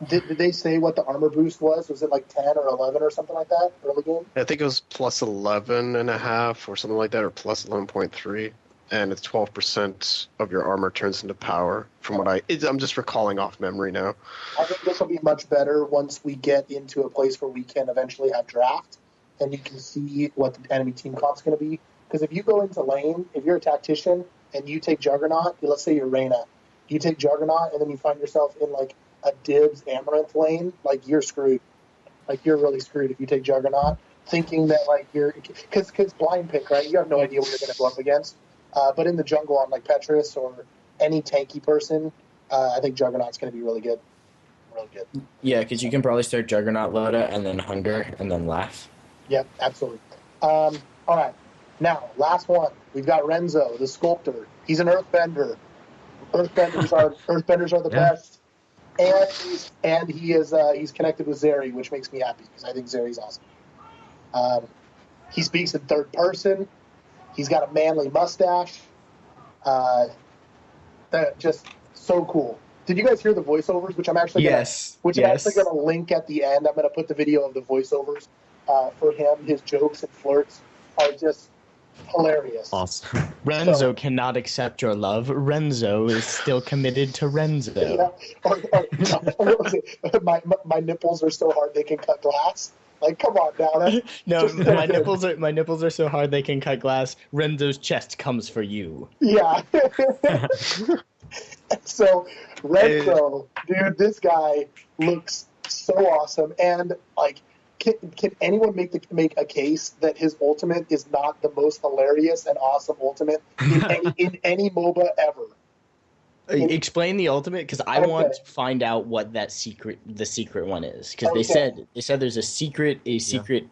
Did they say what the armor boost was? Was it like 10 or 11 or something like that early game? I think it was plus 11.5 or something like that, or plus 11.3, and it's 12% of your armor turns into power. From what I'm just recalling off memory now. I think this will be much better once we get into a place where we can eventually have draft, and you can see what the enemy team comp's going to be. Because if you go into lane, if you're a tactician and you take Juggernaut, let's say you're Reyna, you take Juggernaut and then you find yourself in like a Dibs Amaranth lane, like you're screwed. Like you're really screwed if you take Juggernaut, thinking that like you're because blind pick, right? You have no idea what you're going to go up against. But in the jungle on like Petrus or any tanky person, I think Juggernaut's going to be really good. Really good. Yeah, because you can probably start Juggernaut Loda and then Hunger and then Laugh. Yep, absolutely. All right. Now, last one. We've got Renzo, the Sculptor. He's an Earthbender. Earthbenders are the best. And he's connected with Zeri, which makes me happy because I think Zeri's awesome. He speaks in third person. He's got a manly mustache. That just so cool. Did you guys hear the voiceovers? Which I'm actually I'm actually going to link at the end. I'm going to put the video of the voiceovers for him. His jokes and flirts are just hilarious. Awesome. Renzo cannot accept your love. Renzo is still committed to Renzo. Yeah. My nipples are so hard they can cut glass. Like, come on, Downa. No, my nipples are so hard they can cut glass. Renzo's chest comes for you. Yeah. So Renzo, dude, this guy looks so awesome, and like. Can anyone make a case that his ultimate is not the most hilarious and awesome ultimate in any MOBA ever? Explain the ultimate, because I want to find out what the secret one is. Because they said there's a secret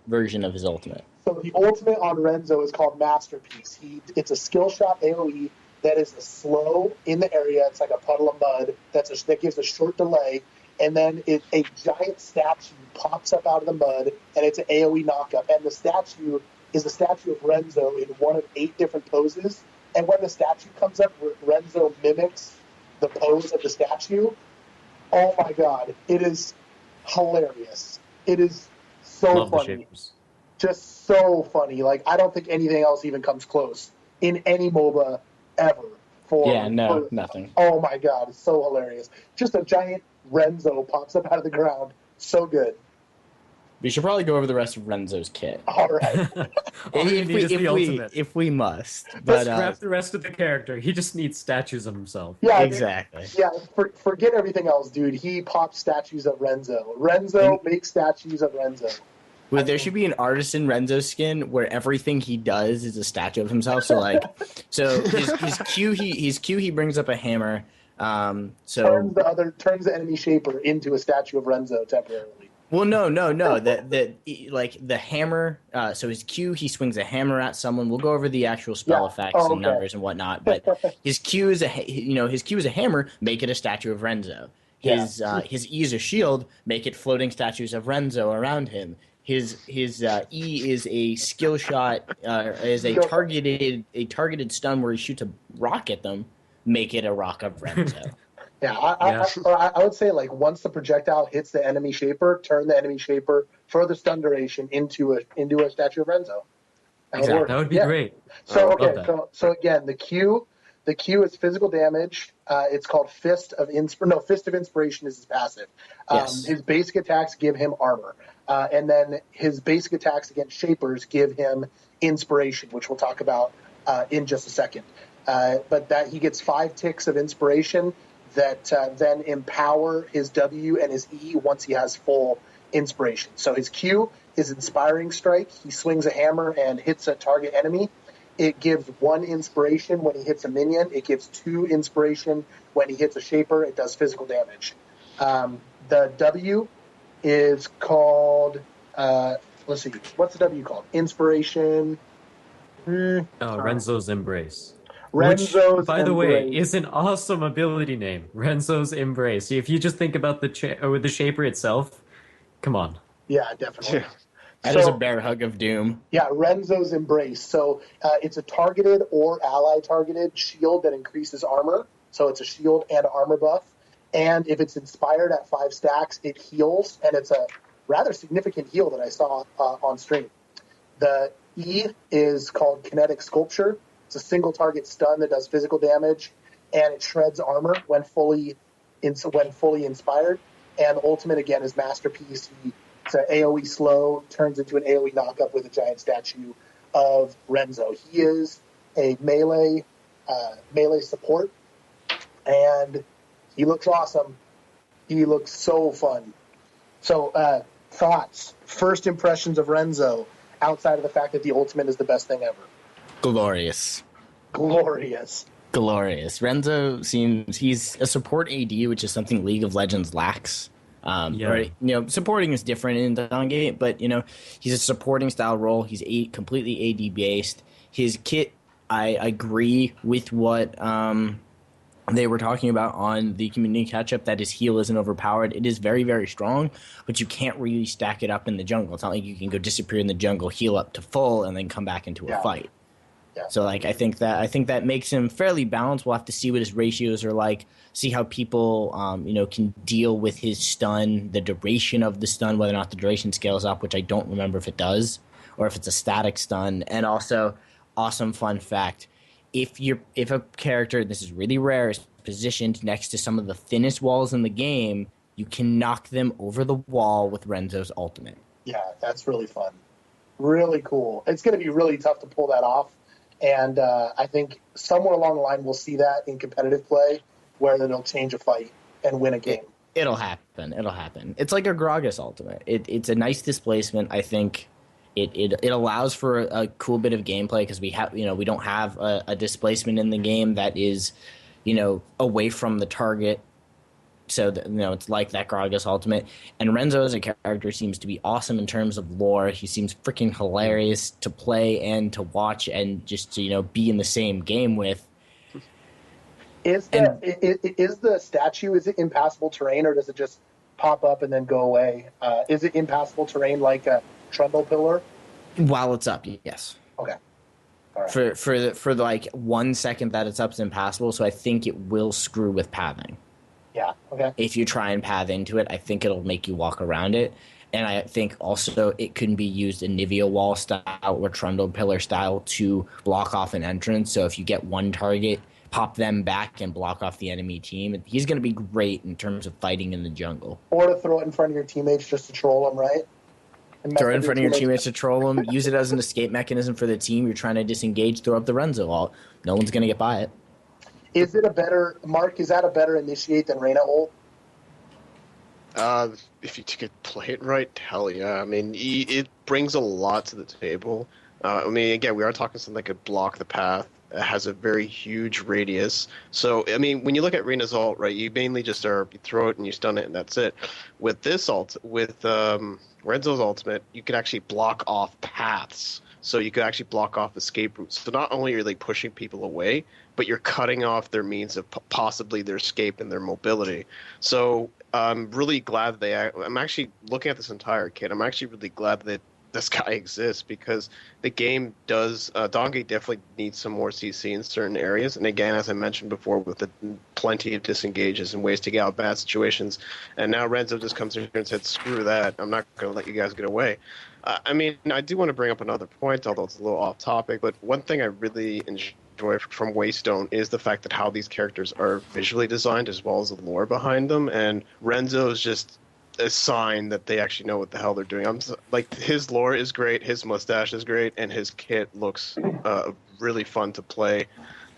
version of his ultimate. So the ultimate on Renzo is called Masterpiece. It's a skill shot AOE that is a slow in the area. It's like a puddle of mud that gives a short delay. And then a giant statue pops up out of the mud, and it's an AoE knockup. And the statue is a statue of Renzo in one of 8 different poses. And when the statue comes up, Renzo mimics the pose of the statue. Oh my god, it is hilarious. It is so funny. Just so funny. Like, I don't think anything else even comes close in any MOBA ever. Nothing. Oh my god, it's so hilarious. Just a giant Renzo pops up out of the ground. So good. We should probably go over the rest of Renzo's kit. All right. if we must. But scrap the rest of the character. He just needs statues of himself. Yeah, exactly. Forget everything else, dude. He pops statues of Renzo. Renzo makes statues of Renzo. Well, there should be an artisan Renzo skin where everything he does is a statue of himself. So his Q he brings up a hammer. Turns the enemy shaper into a statue of Renzo temporarily. Well, no. The hammer. So his Q, he swings a hammer at someone. We'll go over the actual spell effects and numbers and whatnot. But his Q is a hammer. Make it a statue of Renzo. His E is a shield. Make it floating statues of Renzo around him. His E is a skill shot. Is a targeted stun where he shoots a rock at them. Make it a rock of Renzo. I would say, like, once the projectile hits the enemy shaper, turn the enemy shaper for the stun duration into a statue of Renzo. That would be great. So again, the Q is physical damage. It's called Fist of Inspiration is his passive. His basic attacks give him armor, and then his basic attacks against shapers give him inspiration, which we'll talk about in just a second. But that he gets 5 ticks of inspiration that then empower his W and his E once he has full inspiration. So his Q is Inspiring Strike. He swings a hammer and hits a target enemy. It gives 1 inspiration when he hits a minion. It gives 2 inspiration when he hits a shaper. It does physical damage. The W is called, let's see, what's the W called? Inspiration. Renzo's Embrace. Renzo's Which, by the way, is an awesome ability name. Renzo's Embrace. If you just think about the shaper itself, come on. Yeah, definitely. That is a bear hug of doom. Yeah, Renzo's Embrace. So it's a targeted or ally-targeted shield that increases armor. So it's a shield and armor buff. And if it's inspired at 5 stacks, it heals, and it's a rather significant heal that I saw on stream. The E is called Kinetic Sculpture. It's a single-target stun that does physical damage, and it shreds armor when fully inspired. And the ultimate, again, is Masterpiece. It's an AoE slow, turns into an AoE knockup with a giant statue of Renzo. He is a melee support, and he looks awesome. He looks so fun. So, thoughts, first impressions of Renzo, outside of the fact that the ultimate is the best thing ever. Glorious. Renzo he's a support AD, which is something League of Legends lacks. Right? Supporting is different in Dawngate, but he's a supporting style role. He's completely AD based. His kit, I agree with what they were talking about on the community catch-up, that his heal isn't overpowered. It is very, very strong, but you can't really stack it up in the jungle. It's not like you can go disappear in the jungle, heal up to full, and then come back into a fight. Yeah. So I think that makes him fairly balanced. We'll have to see what his ratios are like, see how people can deal with his stun, the duration of the stun, whether or not the duration scales up, which I don't remember if it does, or if it's a static stun. And also, awesome fun fact, if a character, this is really rare, is positioned next to some of the thinnest walls in the game, you can knock them over the wall with Renzo's ultimate. Yeah, that's really fun. Really cool. It's going to be really tough to pull that off. And I think somewhere along the line we'll see that in competitive play where it'll change a fight and win a game. It'll happen. It's like a Gragas ultimate. It's a nice displacement. I think it allows for a cool bit of gameplay because we don't have a displacement in the game that is away from the target. So it's like that Gragas ultimate. And Renzo as a character seems to be awesome in terms of lore. He seems freaking hilarious to play and to watch and just to be in the same game with. Is the statue, is it impassable terrain, or does it just pop up and then go away? Is it impassable terrain like a trundle pillar? While it's up, yes. Okay. All right. For like 1 second that it's up, it's impassable. So I think it will screw with pathing. Yeah, okay. If you try and path into it, I think it'll make you walk around it. And I think also it can be used in Nivea wall style or Trundle pillar style to block off an entrance. So if you get one target, pop them back and block off the enemy team. He's going to be great in terms of fighting in the jungle. Or to throw it in front of your teammates just to troll them, right? Throw it in front of your teammates to troll them. Use it as an escape mechanism for the team. You're trying to disengage, throw up the Renzo ult. No one's going to get by it. Is that a better initiate than Reyna ult? If you could play it right, hell yeah. I mean, it brings a lot to the table. Again, we are talking something that could block the path. It has a very huge radius. So, when you look at Reyna's ult, right, you mainly just you throw it and you stun it and that's it. With this ult, with Renzo's ultimate, you can actually block off paths. So you could actually block off escape routes. So not only are you pushing people away, but you're cutting off their means of possibly their escape and their mobility. So I'm really glad I'm actually looking at this entire kit. I'm actually really glad that this guy exists because the game does Dawngate definitely needs some more CC in certain areas. And again, as I mentioned before, with the plenty of disengages and ways to get out of bad situations. And now Renzo just comes in here and said, screw that. I'm not going to let you guys get away. I do want to bring up another point, although it's a little off topic, but one thing I really enjoy from Waystone is the fact that how these characters are visually designed as well as the lore behind them, and Renzo is just a sign that they actually know what the hell they're doing. His lore is great, his mustache is great, and his kit looks really fun to play,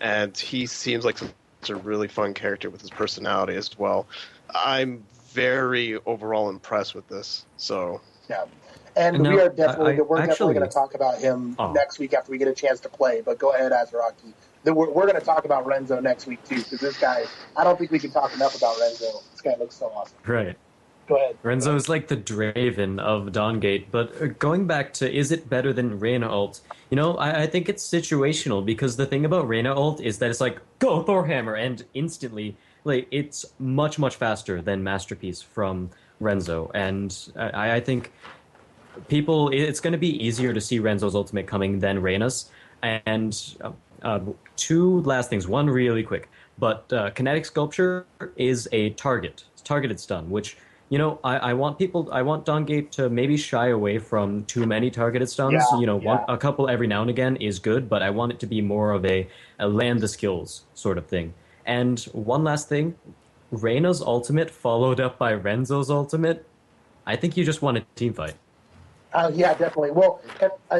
and he seems like such a really fun character with his personality as well. I'm very overall impressed with this, so... Yeah. And we're definitely going to talk about him next week after we get a chance to play. But go ahead, Azaraki. We're going to talk about Renzo next week, too, because this guy, I don't think we can talk enough about Renzo. This guy looks so awesome. Right. Go ahead. Renzo is like the Draven of Dawngate. But going back to, is it better than Reyna ult? I think it's situational, because the thing about Reyna ult is that it's like, go Thorhammer, and instantly, it's much, much faster than Masterpiece from Renzo. And I think... it's going to be easier to see Renzo's ultimate coming than Reyna's. And two last things. One really quick, but Kinetic Sculpture is a target. It's targeted stun, which, I want Dawngate to maybe shy away from too many targeted stuns. A couple every now and again is good, but I want it to be more of a land the skills sort of thing. And one last thing, Reyna's ultimate followed up by Renzo's ultimate. I think you just won a team fight. Yeah, definitely. Well,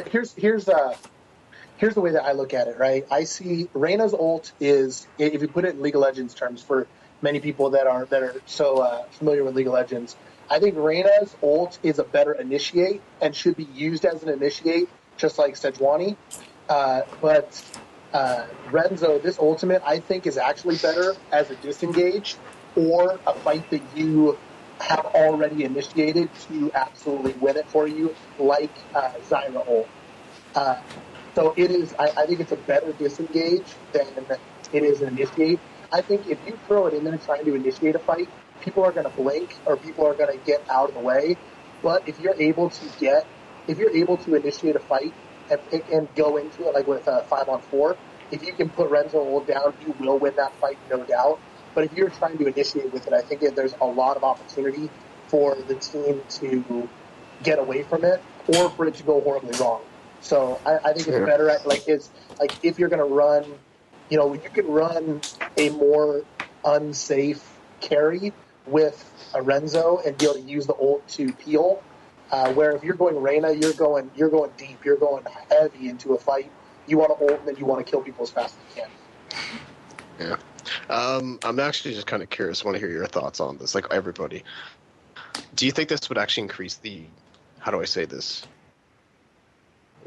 here's the way that I look at it, right? I see Reyna's ult is, if you put it in League of Legends terms, for many people that are so familiar with League of Legends, I think Reyna's ult is a better initiate and should be used as an initiate, just like Sejuani. But Renzo, this ultimate, I think, is actually better as a disengage or a fight that you have already initiated to absolutely win it for you, like Zyra ult. So it is. I think it's a better disengage than it is an initiate. I think if you throw it in there trying to initiate a fight, people are going to blink or people are going to get out of the way. But if you're able to initiate a fight and go into it like with a 5-on-4, if you can put Renzo ult down, you will win that fight, no doubt. But if you're trying to initiate with it, I think there's a lot of opportunity for the team to get away from it or for it to go horribly wrong. So I think it's better at if you're going to run, you can run a more unsafe carry with a Renzo and be able to use the ult to peel. Where if you're going Reyna, you're going deep, you're going heavy into a fight. You want to ult and then you want to kill people as fast as you can. Yeah. I'm actually just kind of curious. I want to hear your thoughts on this, like everybody. Do you think this would actually increase the, how do I say this,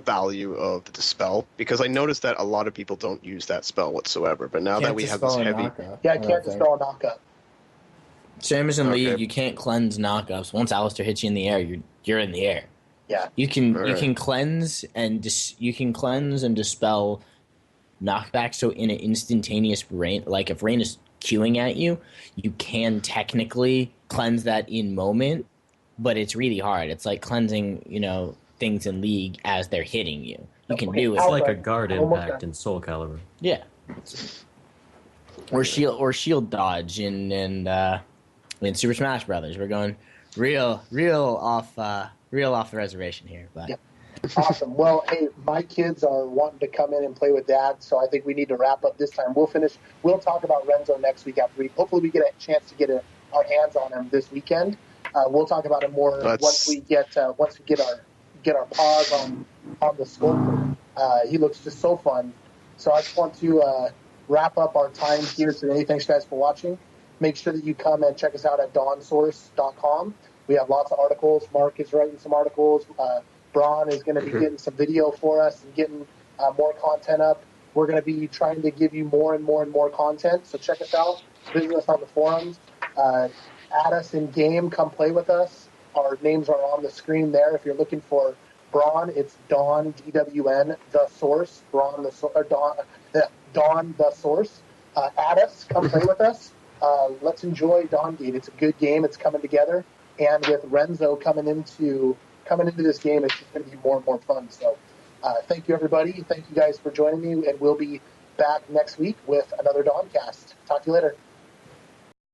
value of the Dispel? Because I noticed that a lot of people don't use that spell whatsoever, but now that we have this heavy... Yeah, I can't Dispel a knockup. Same as in League, you can't cleanse knockups. Once Alistar hits you in the air, you're in the air. Yeah. You can cleanse and dispel knockback, so in an instantaneous rain, like if rain is queuing at you, you can technically cleanse that in moment, but it's really hard. It's like cleansing, things in League as they're hitting you. You can do it. It's like a guard impact in Soul Calibur. Yeah. Or shield dodge in Super Smash Brothers. We're going real off the reservation here, but. Yep. Awesome. Well, hey, my kids are wanting to come in and play with Dad, so I think we need to wrap up this time. We'll talk about Renzo next week after hopefully we get a chance to get our hands on him this weekend. We'll talk about it more once we get our paws on the Sculptor. He looks just so fun. So I just want to wrap up our time here today. Thanks, guys, for watching. Make sure that you come and check us out at DwnTheSource.com. We have lots of articles. Mark is writing some articles. Braun is going to be getting some video for us and getting more content up. We're going to be trying to give you more and more and more content. So check us out. Visit us on the forums. Add us in game. Come play with us. Our names are on the screen there. If you're looking for Braun, it's Dawn, DWN, the Source. Dawn, the Source. Add us. Come play with us. Let's enjoy Dawngate. It's a good game. It's coming together. And with Renzo coming into this game, it's just going to be more and more fun. So thank you, everybody. Thank you guys for joining me, and we'll be back next week with another Dawncast. Talk to you later.